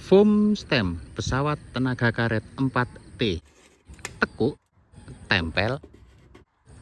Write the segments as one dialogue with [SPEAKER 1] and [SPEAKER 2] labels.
[SPEAKER 1] Foam stem pesawat tenaga karet 4T. Tekuk, tempel,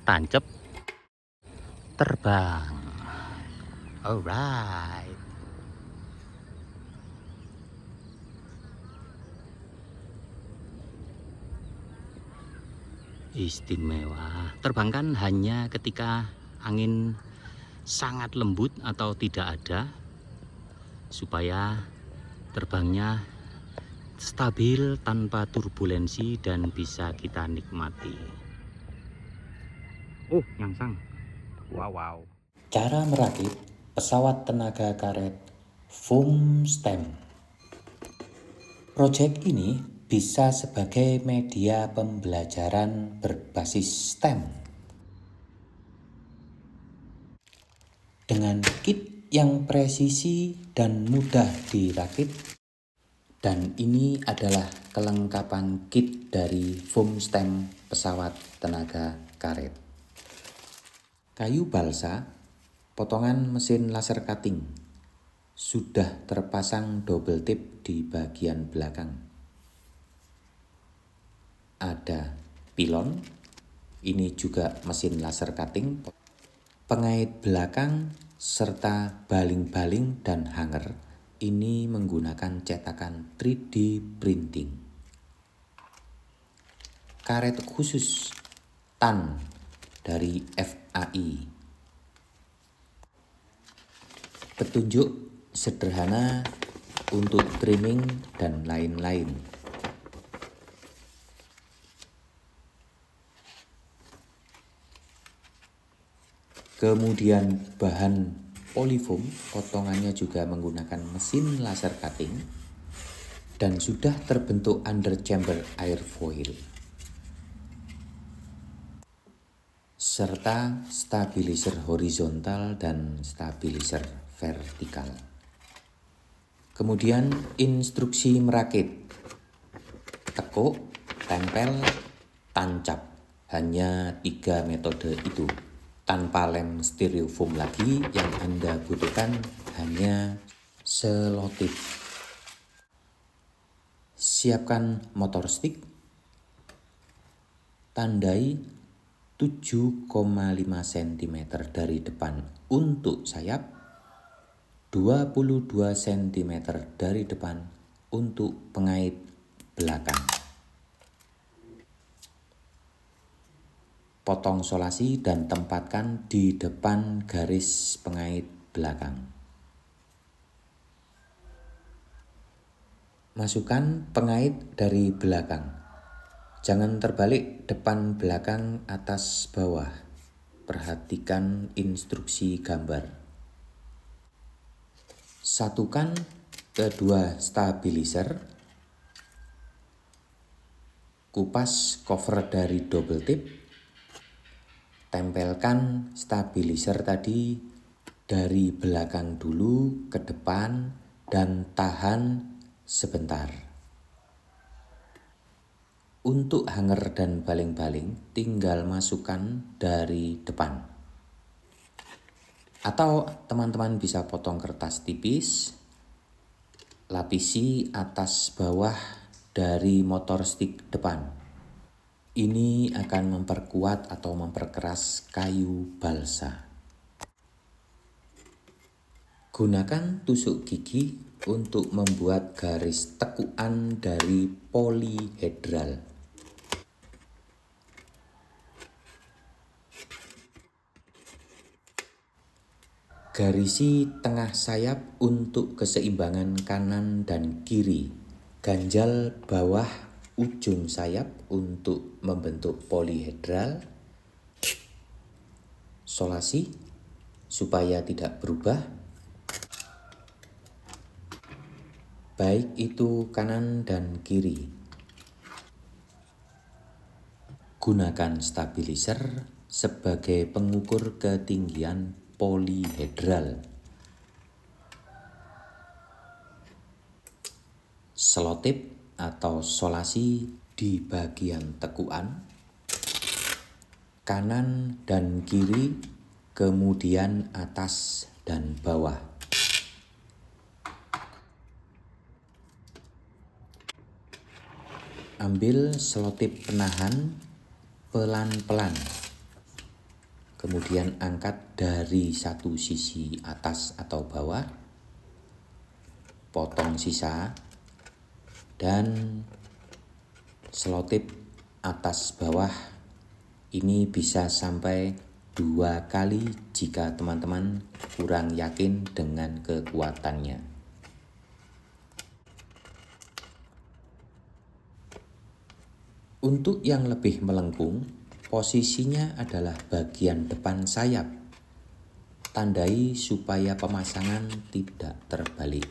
[SPEAKER 1] tancep, terbang. Alright. Istimewa. Terbang kan hanya ketika angin sangat lembut atau tidak ada, supaya terbangnya stabil tanpa turbulensi dan bisa kita nikmati. Oh, nyangsang. Wow. Cara merakit pesawat tenaga karet foam stem. Proyek ini bisa sebagai media pembelajaran berbasis STEM. Dengan kit yang presisi dan mudah dirakit, dan ini adalah kelengkapan kit dari foam stem pesawat tenaga karet. Kayu balsa, potongan mesin laser cutting, sudah terpasang double tip di bagian belakang. Ada pilon, ini juga mesin laser cutting, pengait belakang, serta baling-baling dan hanger. Ini menggunakan cetakan 3D printing. Karet khusus TAN dari FAI. Petunjuk sederhana untuk trimming dan lain-lain. Kemudian bahan polyfoam, potongannya juga menggunakan mesin laser cutting dan sudah terbentuk under chamber airfoil, serta stabilizer horizontal dan stabilizer vertikal. Kemudian instruksi merakit: tekuk, tempel, tancap. Hanya 3 metode itu. Tanpa lem styrofoam lagi, yang Anda butuhkan hanya selotip. Siapkan motor stick, tandai 7,5 cm dari depan untuk sayap, 22 cm dari depan untuk pengait belakang. Potong solasi dan tempatkan di depan garis pengait belakang. Masukkan pengait dari belakang. Jangan terbalik depan belakang atas bawah. Perhatikan instruksi gambar. Satukan kedua stabilizer. Kupas cover dari double tip. Tempelkan stabilizer tadi dari belakang dulu ke depan dan tahan sebentar. Untuk hanger dan baling-baling tinggal masukkan dari depan. Atau teman-teman bisa potong kertas tipis, lapisi atas bawah dari motor stick depan. Ini akan memperkuat atau memperkeras kayu balsa. Gunakan tusuk gigi untuk membuat garis tekukan dari polihedral. Garisi tengah sayap untuk keseimbangan kanan dan kiri. Ganjal bawah ujung sayap untuk membentuk polihedral. Solasi supaya tidak berubah, baik itu kanan dan kiri. Gunakan stabilizer sebagai pengukur ketinggian polihedral. Selotip atau solasi di bagian tekukan, kanan dan kiri, kemudian atas dan bawah. Ambil selotip penahan pelan-pelan. Kemudian angkat dari satu sisi atas atau bawah. Potong sisa. Dan selotip atas bawah ini bisa sampai 2 kali jika teman-teman kurang yakin dengan kekuatannya. Untuk yang lebih melengkung, posisinya adalah bagian depan sayap. Tandai supaya pemasangan tidak terbalik.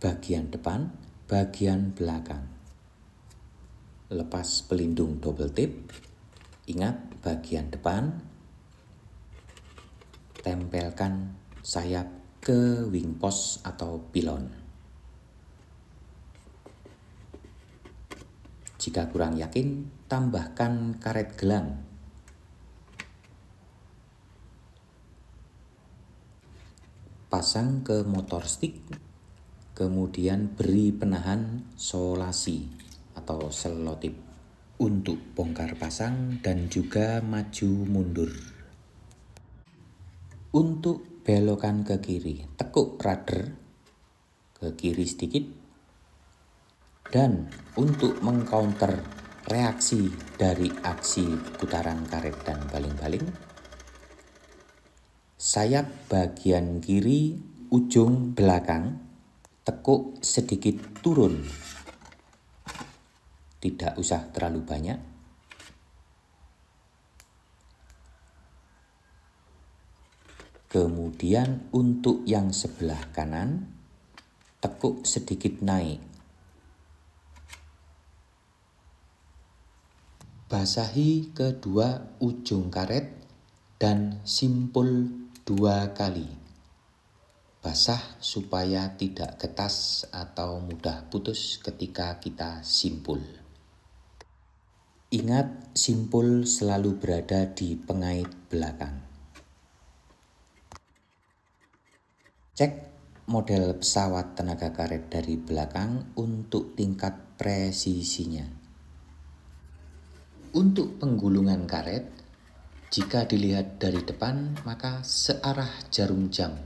[SPEAKER 1] Bagian depan, bagian belakang. Lepas pelindung double tip. Ingat bagian depan. Tempelkan sayap ke wing post atau pilon. Jika kurang yakin, tambahkan karet gelang. Pasang ke motor stick, kemudian beri penahan solasi atau selotip untuk bongkar pasang dan juga maju mundur. Untuk belokan ke kiri, tekuk rudder ke kiri sedikit. Dan untuk mengcounter reaksi dari aksi putaran karet dan baling-baling, sayap bagian kiri ujung belakang tekuk sedikit turun. Tidak usah terlalu banyak. Kemudian untuk yang sebelah kanan, tekuk sedikit naik. Basahi kedua ujung karet dan simpul 2 kali. Basah supaya tidak getas atau mudah putus ketika kita simpul. Ingat, simpul selalu berada di pengait belakang. Cek model pesawat tenaga karet dari belakang untuk tingkat presisinya. Untuk penggulungan karet, jika dilihat dari depan maka searah jarum jam.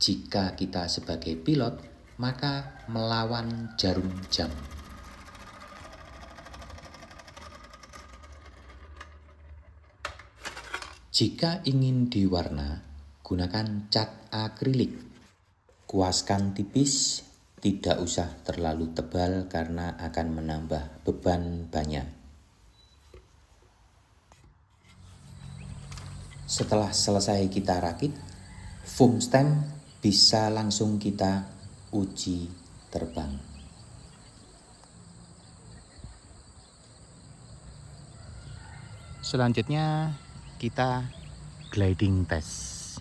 [SPEAKER 1] Jika kita sebagai pilot, maka melawan jarum jam. Jika ingin diwarna, gunakan cat akrilik. Kuaskan tipis, tidak usah terlalu tebal karena akan menambah beban banyak. Setelah selesai kita rakit, foam stem bisa langsung kita uji terbang. Selanjutnya kita gliding test.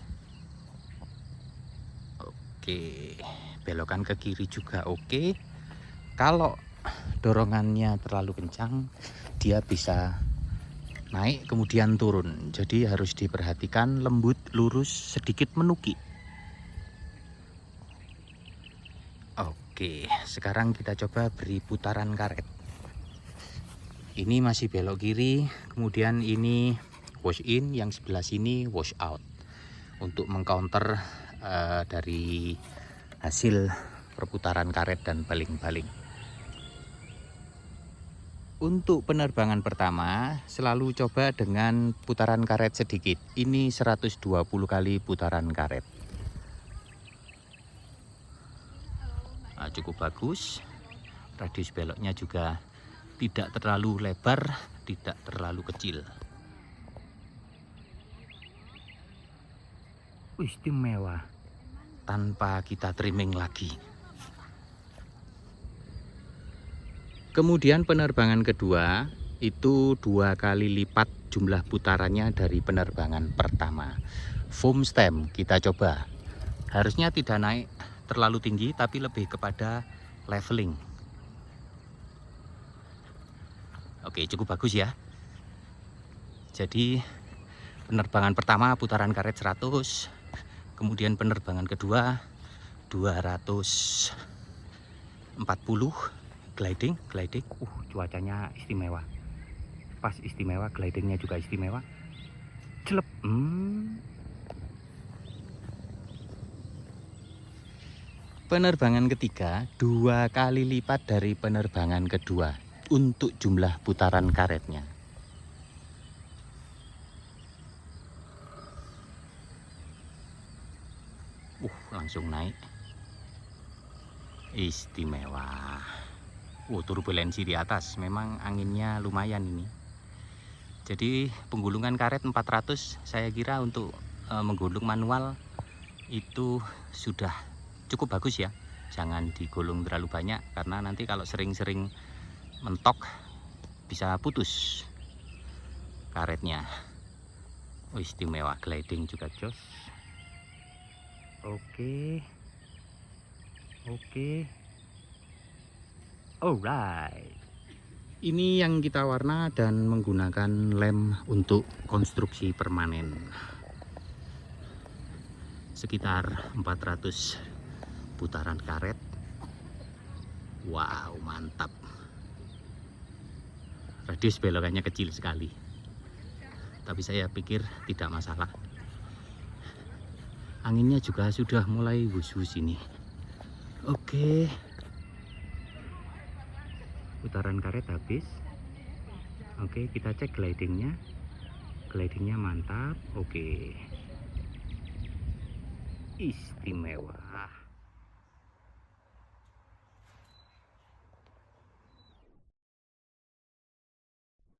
[SPEAKER 1] Oke, belokan ke kiri juga oke. Kalau dorongannya terlalu kencang, dia bisa naik kemudian turun, jadi harus diperhatikan lembut, lurus, sedikit menukik. Oke, sekarang kita coba beri putaran karet. Ini masih belok kiri, kemudian ini wash in, yang sebelah sini wash out untuk mengcounter dari hasil perputaran karet dan baling-baling. Untuk penerbangan pertama, selalu coba dengan putaran karet sedikit. Ini 120 kali putaran karet. Nah, cukup bagus. Radius beloknya juga tidak terlalu lebar, tidak terlalu kecil. Istimewa. Tanpa kita trimming lagi. Kemudian penerbangan kedua itu 2 kali lipat jumlah putarannya dari penerbangan pertama. Foam stem kita coba. Harusnya tidak naik terlalu tinggi tapi lebih kepada leveling. Oke, cukup bagus ya. Jadi penerbangan pertama putaran karet 100. Kemudian penerbangan kedua 200. 40 gliding. Cuacanya istimewa, pas istimewa, glidingnya juga istimewa. Celep. Penerbangan ketiga 2 kali lipat dari penerbangan kedua untuk jumlah putaran karetnya. Langsung naik. Istimewa. Turbulensi di atas, memang anginnya lumayan ini. Jadi penggulungan karet 400, saya kira untuk menggulung manual itu sudah cukup bagus ya. Jangan digulung terlalu banyak karena nanti kalau sering-sering mentok bisa putus karetnya. Istimewa, gliding juga jos. Oke. Alright. Ini yang kita warna dan menggunakan lem untuk konstruksi permanen. Sekitar 400 putaran karet. Wow, mantap. Radius belokannya kecil sekali, tapi saya pikir tidak masalah. Anginnya juga sudah mulai wus-wus ini. Oke. Putaran karet habis. Oke, kita cek glidingnya. Glidingnya mantap. Oke. Istimewa.